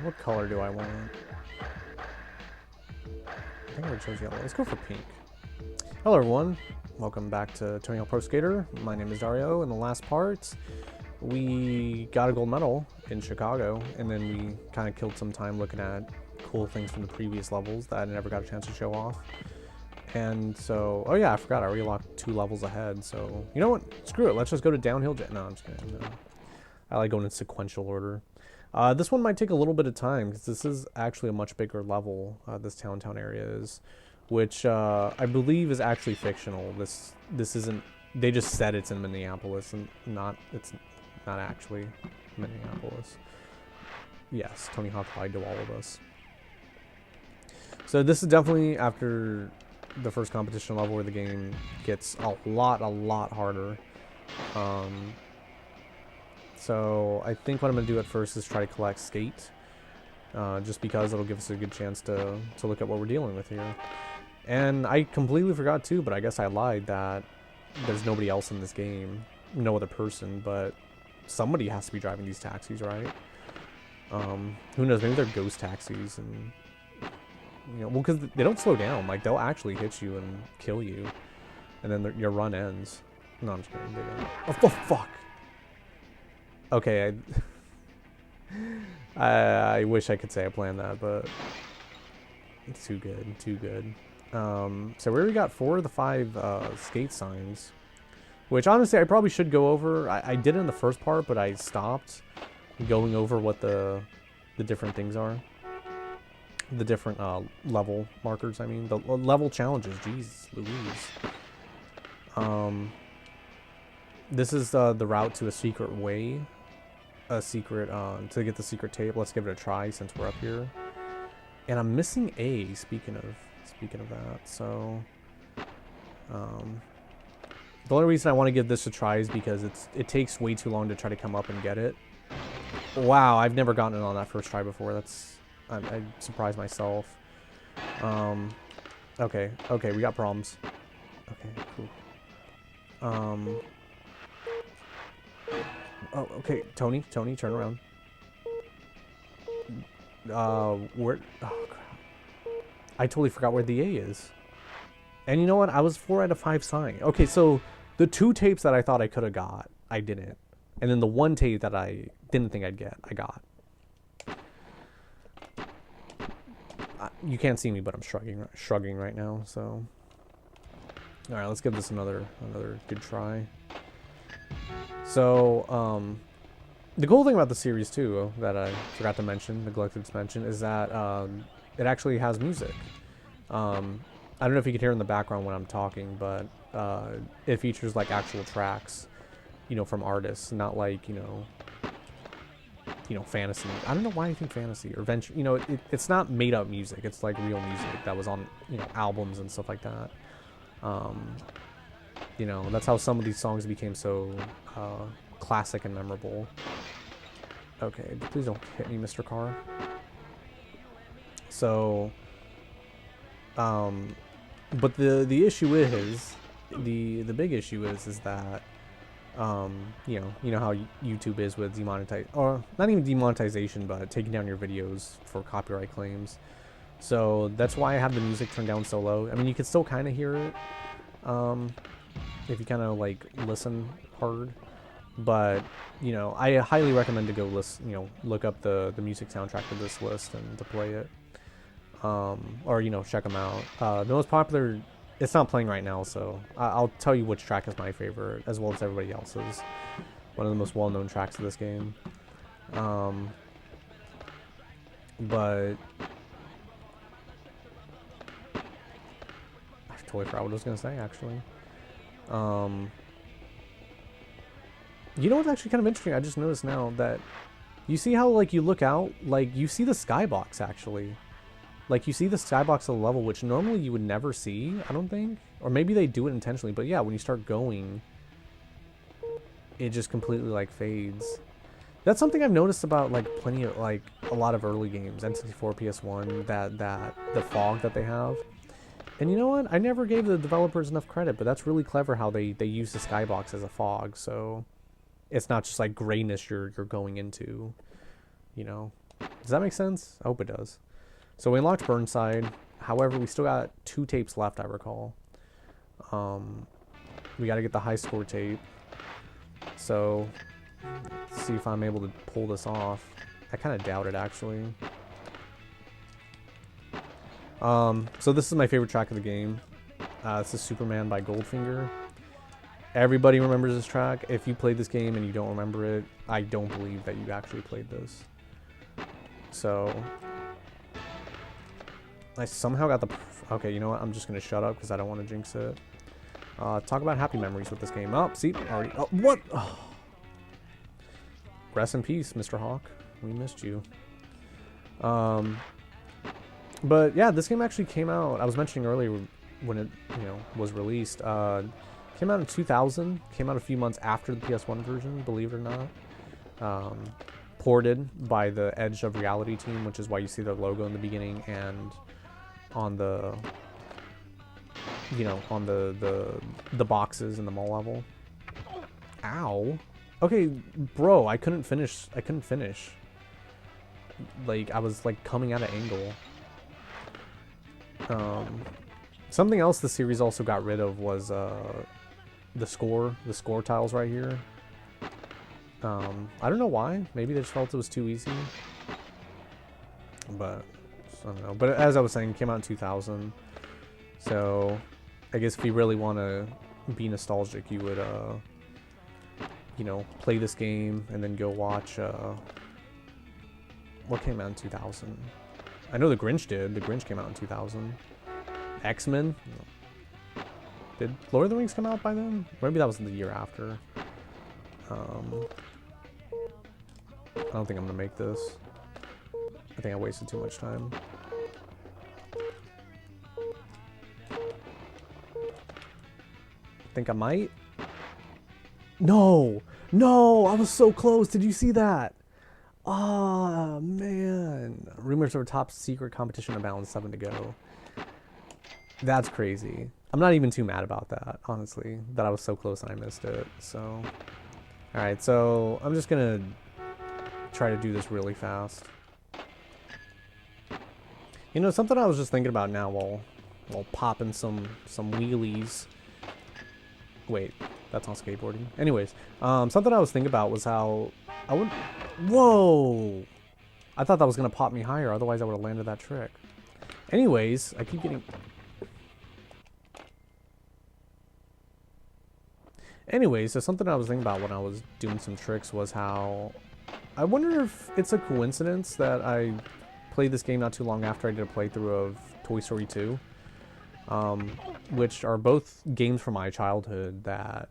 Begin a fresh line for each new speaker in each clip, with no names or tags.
What color do I want? I think I already chose yellow. Let's go for pink. Hello everyone, welcome back to Tony Hawk Pro Skater. My name is Dario. In the last part, we got a gold medal in Chicago, and then we kind of killed some time looking at cool things from the previous levels that I never got a chance to show off. And so, oh yeah, I forgot, I already locked 2 levels ahead, so, you know what, screw it, let's just go to downhill jet. No, I'm just kidding, no. I like going in sequential order. This one might take a little bit of time, because this is actually a much bigger level, this town area is, which I believe is actually fictional. This isn't, they just said it's in Minneapolis, and it's not actually Minneapolis. Yes, Tony Hawk lied to all of us. So this is definitely after the first competition level where the game gets a lot harder. So I think what I'm going to do at first is try to collect skate, just because it'll give us a good chance to look at what we're dealing with here. And I completely forgot too, but I guess I lied that there's nobody else in this game, no other person, but somebody has to be driving these taxis, right? Who knows, maybe they're ghost taxis, and you know, well, because they don't slow down, like they'll actually hit you and kill you, and then your run ends. No, I'm just kidding, they don't. Oh, fuck! Okay, I wish I could say I planned that, but it's too good, too good. So we already got 4 of the 5 skate signs, which honestly I probably should go over. I did it in the first part, but I stopped going over what the different things are. The different level markers, I mean. The level challenges, jeez Louise. This is the route to a secret way. A secret, to get the secret tape. Let's give it a try since we're up here. And I'm missing A, speaking of that, so... the only reason I want to give this a try is because it takes way too long to try to come up and get it. Wow, I've never gotten it on that first try before. I surprised myself. Okay, we got problems. Okay, cool. Oh, okay, Tony, turn around. Where? Oh, crap. I totally forgot where the A is. And you know what? I was 4 out of 5 sign. Okay, so the 2 tapes that I thought I could have got, I didn't. And then the 1 tape that I didn't think I'd get, I got. You can't see me, but I'm shrugging right now, so. Alright, let's give this another good try. So, the cool thing about the series, too, that I forgot to mention, neglected to mention, is that it actually has music. I don't know if you can hear in the background when I'm talking, but it features, like, actual tracks, you know, from artists, not like, you know, fantasy. I don't know why I think fantasy or venture. You know, it's not made up music. It's like real music that was on, you know, albums and stuff like that. You know, that's how some of these songs became so classic and memorable. Okay, please don't hit me, Mr. Carr. So, but the issue is, the big issue is that. You know how YouTube is with or not even demonetization, but taking down your videos for copyright claims. So that's why I have the music turned down so low. I mean, you can still kind of hear it, if you kind of like listen hard. But you know, I highly recommend to go look up the music soundtrack to this list and to play it, or you know, check them out. The most popular. It's not playing right now, so I'll tell you which track is my favorite, as well as everybody else's. One of the most well-known tracks of this game. But I totally forgot what I was gonna say, actually. You know what's actually kind of interesting? I just noticed now that you see how, like, you look out, like, you see the skybox, actually. Like, you see the skybox of the level, which normally you would never see, I don't think. Or maybe they do it intentionally, but yeah, when you start going, it just completely, like, fades. That's something I've noticed about, like, plenty of, like, a lot of early games, N64, PS1, the fog that they have. And you know what? I never gave the developers enough credit, but that's really clever how they use the skybox as a fog, so it's not just, like, grayness you're going into, you know? Does that make sense? I hope it does. So we unlocked Burnside. However, we still got 2 tapes left, I recall. We got to get the high score tape. So, let's see if I'm able to pull this off. I kind of doubt it, actually. So this is my favorite track of the game. This is Superman by Goldfinger. Everybody remembers this track. If you played this game and you don't remember it, I don't believe that you actually played this. So, I somehow got the... Okay, you know what? I'm just going to shut up because I don't want to jinx it. Talk about happy memories with this game. Oh, see? Already... Oh, what? Oh. Rest in peace, Mr. Hawk. We missed you. But yeah, this game actually came out... I was mentioning earlier when it, was released. Came out in 2000. Came out a few months after the PS1 version, believe it or not. Ported by the Edge of Reality team, which is why you see their logo in the beginning and on the on the boxes in the mall level. Ow. Okay, bro, I couldn't finish. Like, I was like coming at an angle. Something else the series also got rid of was the score tiles right here. I don't know why. Maybe they just felt it was too easy. But I don't know. But as I was saying, it came out in 2000. So I guess if you really want to be nostalgic, you would play this game and then go watch what came out in 2000. I know the Grinch did. The Grinch came out in 2000. X-Men. Did Lord of the Rings come out by then? Maybe that was the year after. I don't think I'm gonna make this. I think I wasted too much time. Think I might? No! No! I was so close! Did you see that? Ah, man. Rumors of a top secret competition abound, 7 to go. That's crazy. I'm not even too mad about that, honestly. That I was so close and I missed it, so... Alright, so I'm just gonna try to do this really fast. Something I was just thinking about now while popping some wheelies. Wait, that's not skateboarding. Anyways, something I was thinking about was how I would... Whoa! I thought that was gonna pop me higher, otherwise I would have landed that trick. Anyways, I keep getting... Anyways, so something I was thinking about when I was doing some tricks was how... I wonder if it's a coincidence that I played this game not too long after I did a playthrough of Toy Story 2. Which are both games from my childhood that,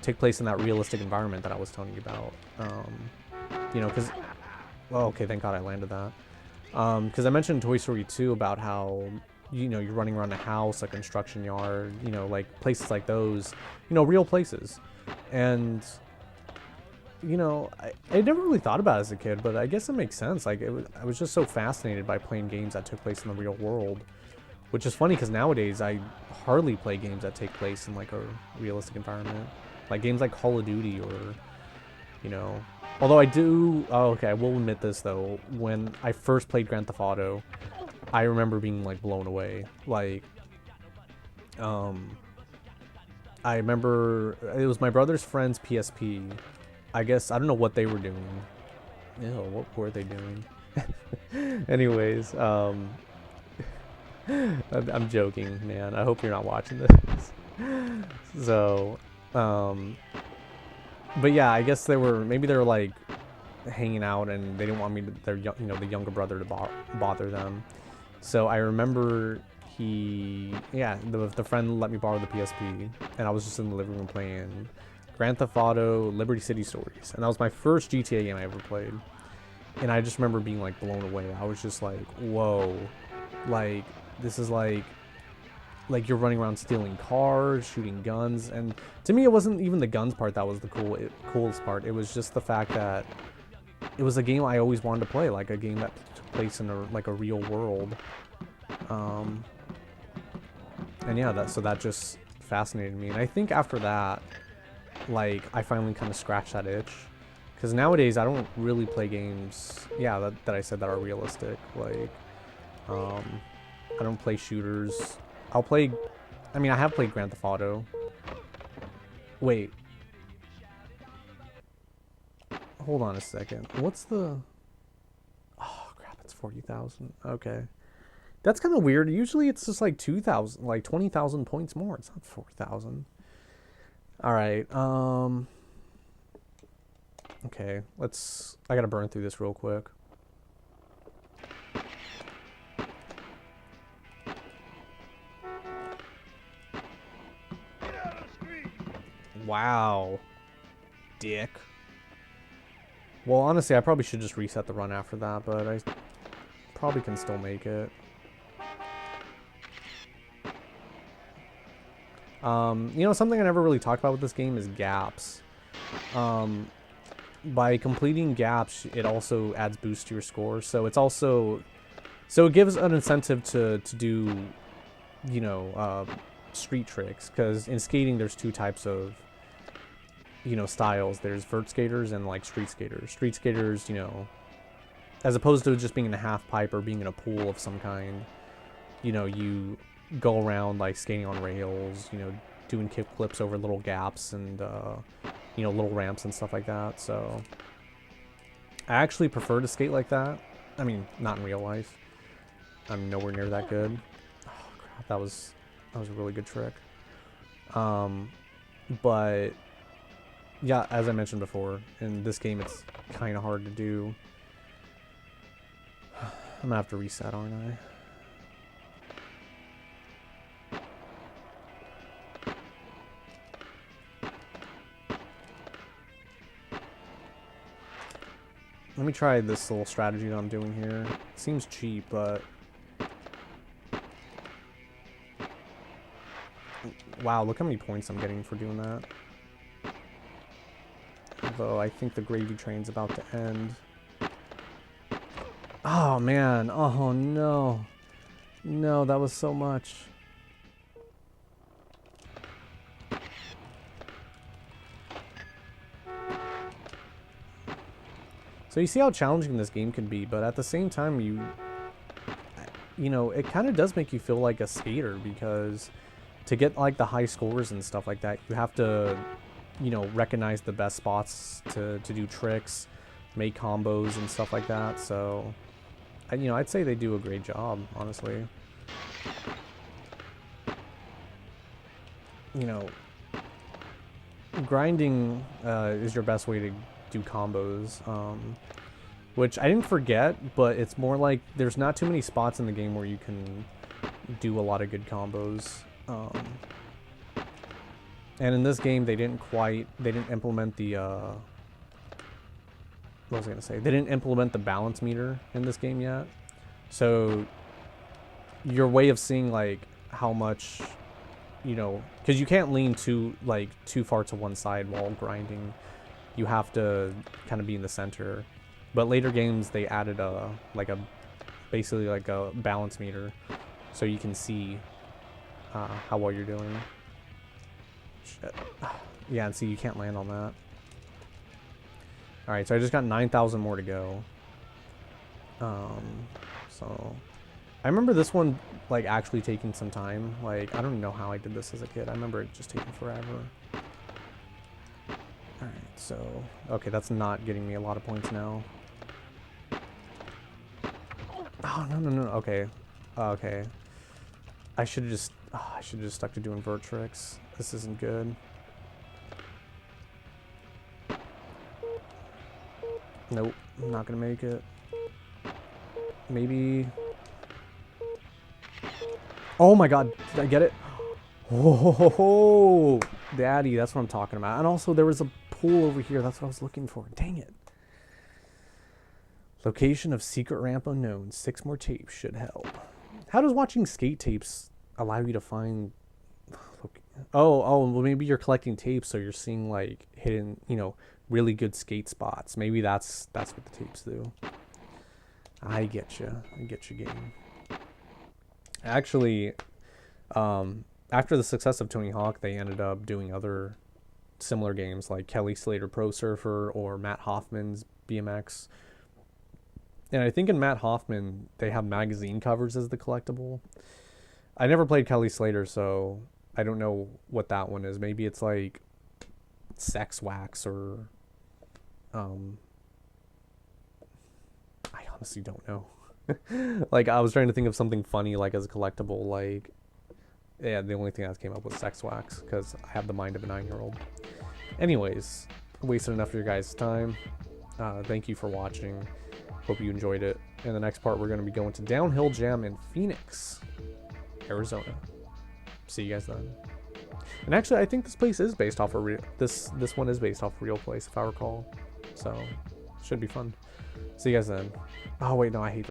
take place in that realistic environment that I was telling you about. Because... Well, okay, thank God I landed that. Because I mentioned Toy Story 2 about how... you're running around a house, a construction yard, like places like those, real places. And, I never really thought about it as a kid, but I guess it makes sense. Like, I was just so fascinated by playing games that took place in the real world. Which is funny, because nowadays I hardly play games that take place in, like, a realistic environment. Like, games like Call of Duty or, Although I do... Oh, okay, I will admit this, though. When I first played Grand Theft Auto... I remember being, like, blown away. Like, I remember it was my brother's friend's PSP. I guess, I don't know what they were doing. Ew, what were they doing? Anyways, I'm joking, man. I hope you're not watching this. So, but yeah, I guess maybe they were, like, hanging out and they didn't want me to, the younger brother to bother them. So I remember the friend let me borrow the PSP, and I was just in the living room playing Grand Theft Auto, Liberty City Stories, and that was my first GTA game I ever played. And I just remember being, like, blown away. I was just like, whoa, like, this is like you're running around stealing cars, shooting guns, and to me it wasn't even the guns part that was the coolest part. It was just the fact that it was a game I always wanted to play, like a game that took place in a real world. And yeah, so that just fascinated me. And I think after that, like, I finally kind of scratched that itch, Because nowadays I don't really play games, yeah, that I said that are realistic. Like, I don't play shooters. I'll play, I mean, I have played Grand Theft Auto. Wait. Hold on a second. What's the... Oh, crap, it's 40,000. Okay. That's kind of weird. Usually it's just like 2,000, like 20,000 points more. It's not 4,000. All right. Okay, I gotta burn through this real quick. Wow. Dick. Well, honestly, I probably should just reset the run after that, but I probably can still make it. You know, something I never really talked about with this game is gaps. By completing gaps, it also adds boost to your score. So it's also, so it gives an incentive to do, you know, street tricks. Because in skating, there's two types of, you know, styles. There's vert skaters and like street skaters. Street skaters, you know, as opposed to just being in a half pipe or being in a pool of some kind, you know, you go around like skating on rails, you know, doing kick flips over little gaps and, you know, little ramps and stuff like that. So I actually prefer to skate like that. I mean, not in real life. I'm nowhere near that good. Oh, crap, that was a really good trick. But yeah, as I mentioned before, in this game it's kind of hard to do. I'm gonna have to reset, aren't I? Let me try this little strategy that I'm doing here. It seems cheap, but... Wow, look how many points I'm getting for doing that. Although I think the gravy train's about to end. Oh, man. Oh, no. No, that was so much. So you see how challenging this game can be, but at the same time, you know, it kind of does make you feel like a skater, because to get like the high scores and stuff like that, you have to, you know, recognize the best spots to do tricks, make combos and stuff like that. So, you know, I'd say they do a great job, honestly. You know, grinding is your best way to do combos, which I didn't forget, but it's more like there's not too many spots in the game where you can do a lot of good combos. And in this game, they didn't implement the, what was I gonna say? They didn't implement the balance meter in this game yet. So your way of seeing like how much, you know, because you can't lean too far to one side while grinding. You have to kind of be in the center. But later games, they added basically like a balance meter, so you can see how well you're doing. Shit. Yeah, and see, you can't land on that. Alright, so I just got 9,000 more to go. So I remember this one like actually taking some time. Like, I don't know how I did this as a kid. I remember it just taking forever. Alright, so okay, that's not getting me a lot of points now. Oh, no. Okay. Okay. I should have just stuck to doing vert tricks. This isn't good. Nope, I'm not gonna make it. Maybe. Oh my god, did I get it? Oh, daddy, that's what I'm talking about. And also, there was a pool over here. That's what I was looking for. Dang it. Location of secret ramp unknown. 6 more tapes should help. How does watching skate tapes allow you to find... Oh, well, maybe you're collecting tapes, so you're seeing, like, hidden, you know, really good skate spots. Maybe that's what the tapes do. I get you. I get you, game. Actually, after the success of Tony Hawk, they ended up doing other similar games like Kelly Slater Pro Surfer or Matt Hoffman's BMX. And I think in Matt Hoffman, they have magazine covers as the collectible. I never played Kelly Slater, so I don't know what that one is. Maybe it's like Sex Wax or... I honestly don't know. Like, I was trying to think of something funny, like, as a collectible, like... Yeah, the only thing that came up was Sex Wax, because I have the mind of a 9-year-old. Anyways, wasted enough of your guys' time. Thank you for watching. Hope you enjoyed it. In the next part, we're going to be going to Downhill Jam in Phoenix, Arizona. See you guys then. And actually, I think this place is based off a real... This one is based off a real place, if I recall. So, should be fun. See you guys then. Oh, wait, no, I hate this.